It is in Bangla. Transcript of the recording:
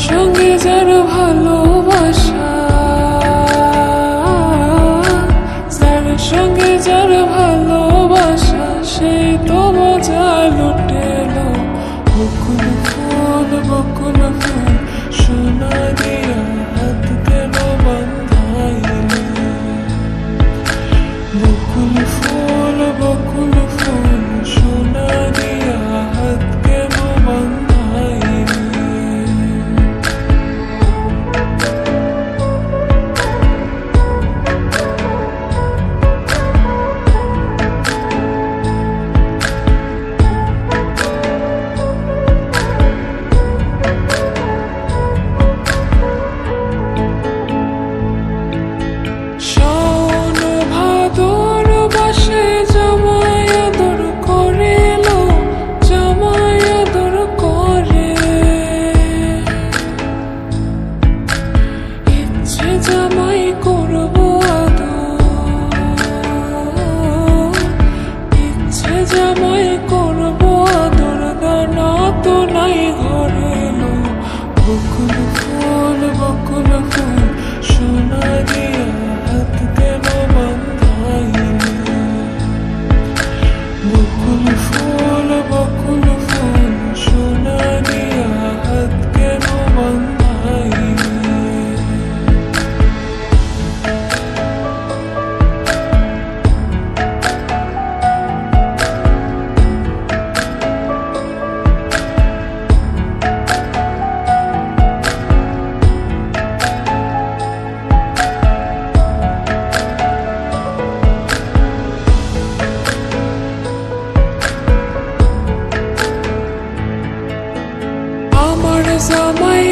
সঙ্গে যার ভালোবাসা, যার সঙ্গে যার ভালোবাসা, সেই তো মজা লুটেলো। বকুল ফুল সোনা দিয়া হাত কেন বান্ধাইলি? বকুল ফুল সোনা দিয়া হাত কেন বান্ধাইলি? জামাই করবো আদর, ইচ্ছে জামাই করবো আদর, দানা তো নাই ঘরে লো। বকুল ফুল সোনা দিয়া হাত কেন বান্ধাইলি? বকুল ফুল সোনা দিয়া হাত কেন বান্ধাইলি? আমার জামাই